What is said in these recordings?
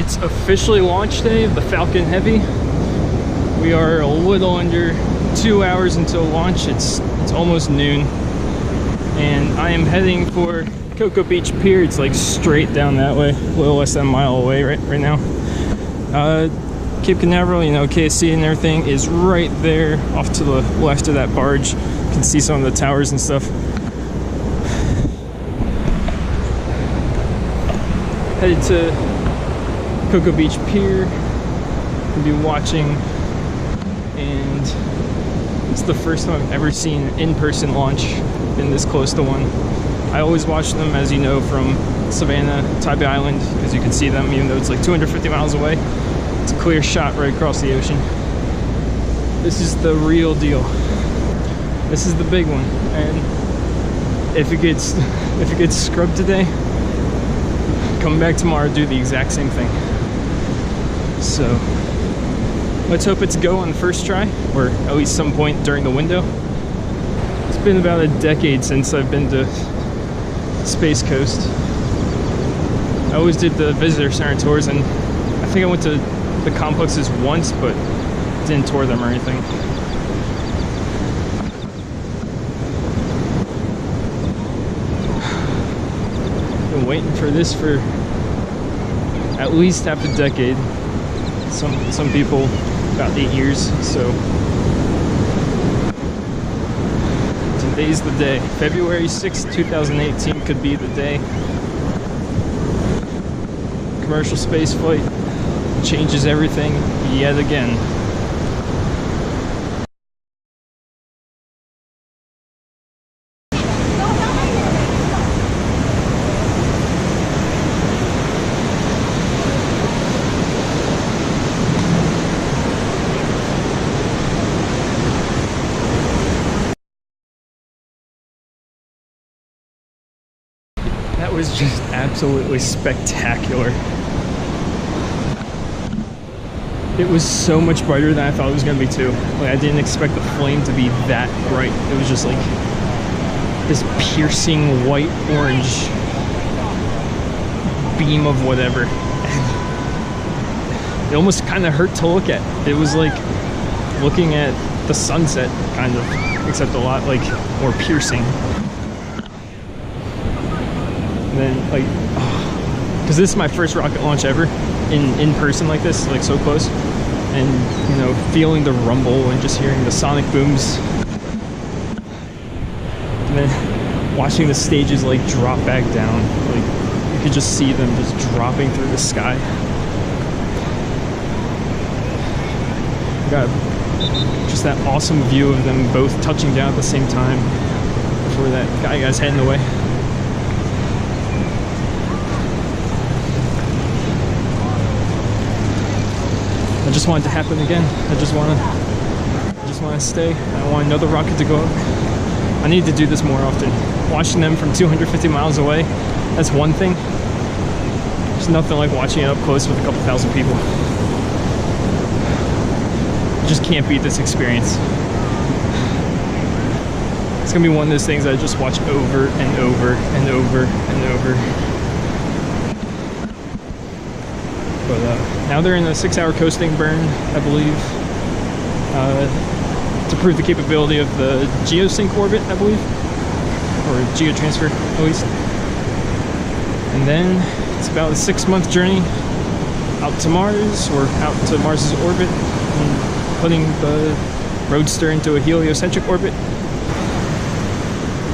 It's officially launch day of the Falcon Heavy. We are a little under 2 hours until launch. It's almost noon, and I am heading for Cocoa Beach Pier. It's like straight down that way, a little less than a mile away right now. Cape Canaveral, you know, KSC and everything is right there off to the left of that barge. You can see some of the towers and stuff. Headed to Cocoa Beach Pier. We'll be watching, and it's the first time I've ever seen an in-person launch. Been this close to one. I always watch them, as you know, from Savannah, Tybee Island, because you can see them even though it's like 250 miles away. It's a clear shot right across the ocean. This is the real deal. This is the big one, and if it gets scrubbed today, come back tomorrow, do the exact same thing. So let's hope it's go on the first try, or at least some point during the window. It's been about a decade since I've been to Space Coast. I always did the visitor center tours, and I think I went to the complexes once, but didn't tour them or anything. Been waiting for this for at least half a decade. Some people about 8 years. So today's the day. February 6th, 2018 could be the day. Commercial space flight changes everything yet again. That was just absolutely spectacular. It was so much brighter than I thought it was going to be too. Like, I didn't expect the flame to be that bright. It was just like this piercing white orange beam of whatever. And it almost kind of hurt to look at. It was like looking at the sunset, kind of, except a lot like more piercing. And then like, because this is my first rocket launch ever in person like this, like so close, and you know, feeling the rumble and just hearing the sonic booms, and then watching the stages like drop back down, like you could just see them just dropping through the sky. Got just that awesome view of them both touching down at the same time before that guy's heading away. I just want it to happen again. I just want to stay. I want another rocket to go up. I need to do this more often. Watching them from 250 miles away, that's one thing. There's nothing like watching it up close with a couple thousand people. You just can't beat this experience. It's gonna be one of those things I just watch over and over and over and over. But now they're in a 6-hour coasting burn, I believe, to prove the capability of the geosync orbit, I believe, or geotransfer at least. And then it's about a 6-month journey out to Mars, or out to Mars's orbit, and putting the Roadster into a heliocentric orbit.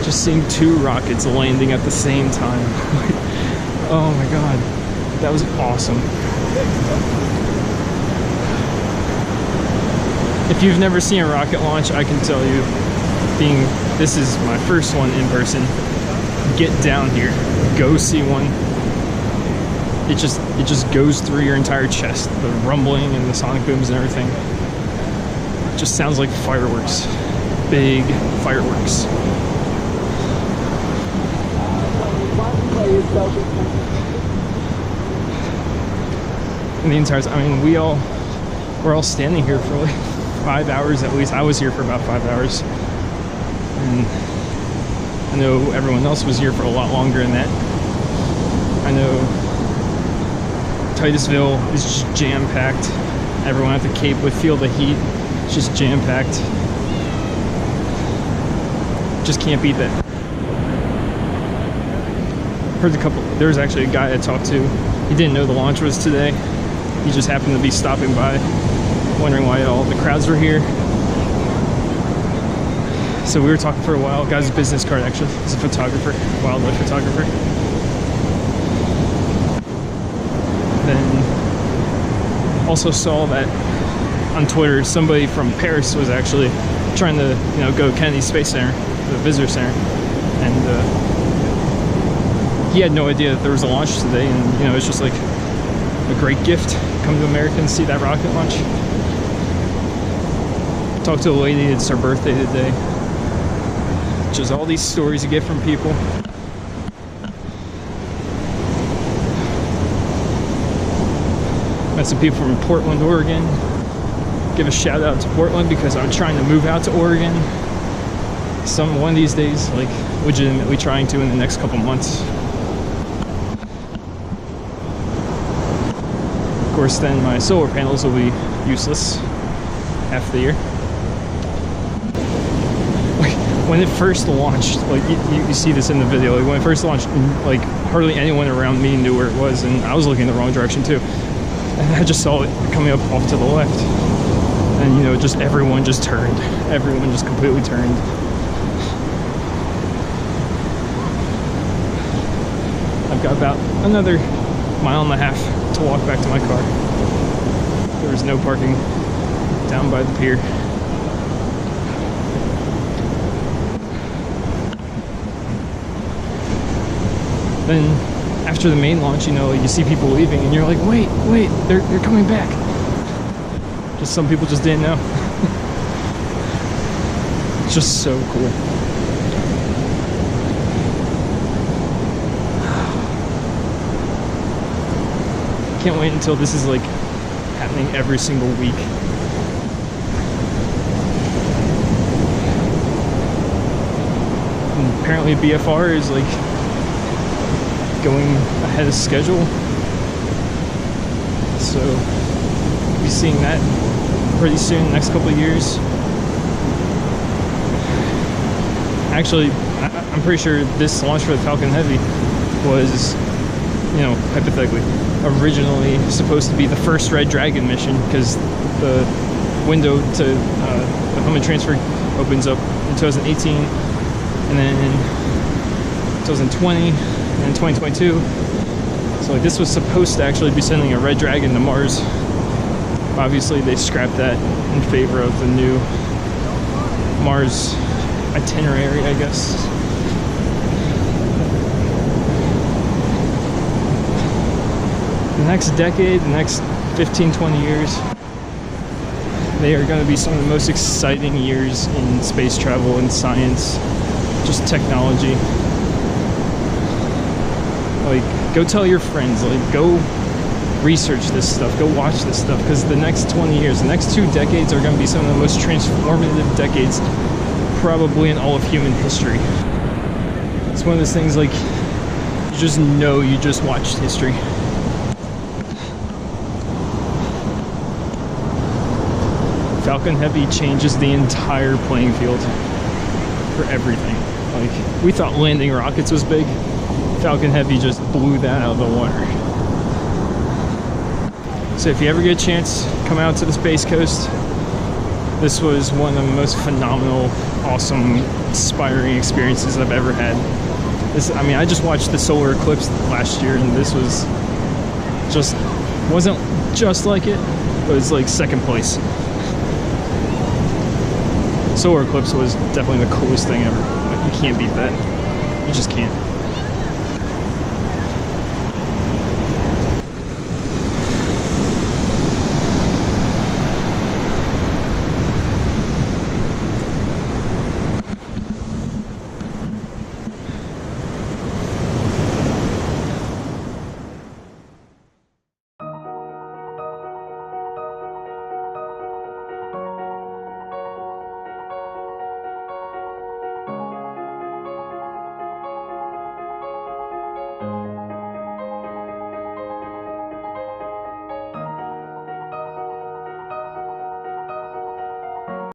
Just seeing 2 rockets landing at the same time. Oh my god, that was awesome. If you've never seen a rocket launch, I can tell you, this is my first one in person, get down here, go see one. It just goes through your entire chest, the rumbling and the sonic booms and everything. It just sounds like fireworks, big fireworks. And the entire time, I mean, we're all standing here for like 5 hours at least. I was here for about 5 hours, and I know everyone else was here for a lot longer than that. I know Titusville is just jam-packed. Everyone at the Cape would feel the heat. It's just jam-packed. Just can't beat that. Heard there was actually a guy I talked to. He didn't know the launch was today. He just happened to be stopping by, wondering why all the crowds were here. So we were talking for a while. Guy's business card, actually. He's a photographer, wildlife photographer. Then also saw that on Twitter, somebody from Paris was actually trying to, go to Kennedy Space Center, the visitor center, and he had no idea that there was a launch today, and it's just like a great gift. Come to America and see that rocket launch. Talked to a lady, it's her birthday today. Just all these stories you get from people. Met some people from Portland, Oregon. Give a shout out to Portland because I'm trying to move out to Oregon. One of these days, like legitimately trying to in the next couple months. Of course, then my solar panels will be useless half the year. Like when it first launched, like you see this in the video, like when it first launched, like hardly anyone around me knew where it was, and I was looking in the wrong direction too. And I just saw it coming up off to the left. And just everyone just turned. Everyone just completely turned. I've got about another mile and a half to walk back to my car. There was no parking down by the pier. Then after the main launch, you see people leaving and you're like, wait, they're coming back. Just some people just didn't know. It's just so cool. Can't wait until this is like happening every single week. And apparently BFR is like going ahead of schedule, so we'll be seeing that pretty soon, the next couple of years. Actually, I'm pretty sure this launch for the Falcon Heavy was, hypothetically, originally supposed to be the first Red Dragon mission, because the window to the Human transfer opens up in 2018, and then in 2020, and 2022. So like this was supposed to actually be sending a Red Dragon to Mars. Obviously they scrapped that in favor of the new Mars itinerary, I guess. The next decade, the next 15-20 years, they are going to be some of the most exciting years in space travel and science, just technology. Like, go tell your friends, like, go research this stuff, go watch this stuff, because the next 20 years, the next 2 decades are going to be some of the most transformative decades probably in all of human history. It's one of those things, like, you just know you just watched history. Falcon Heavy changes the entire playing field for everything. Like, we thought landing rockets was big. Falcon Heavy just blew that out of the water. So if you ever get a chance, come out to the Space Coast. This was one of the most phenomenal, awesome, inspiring experiences I've ever had. I just watched the solar eclipse last year, and this wasn't just like it, but it's like second place. Solar eclipse was definitely the coolest thing ever. Like, you can't beat that. You just can't.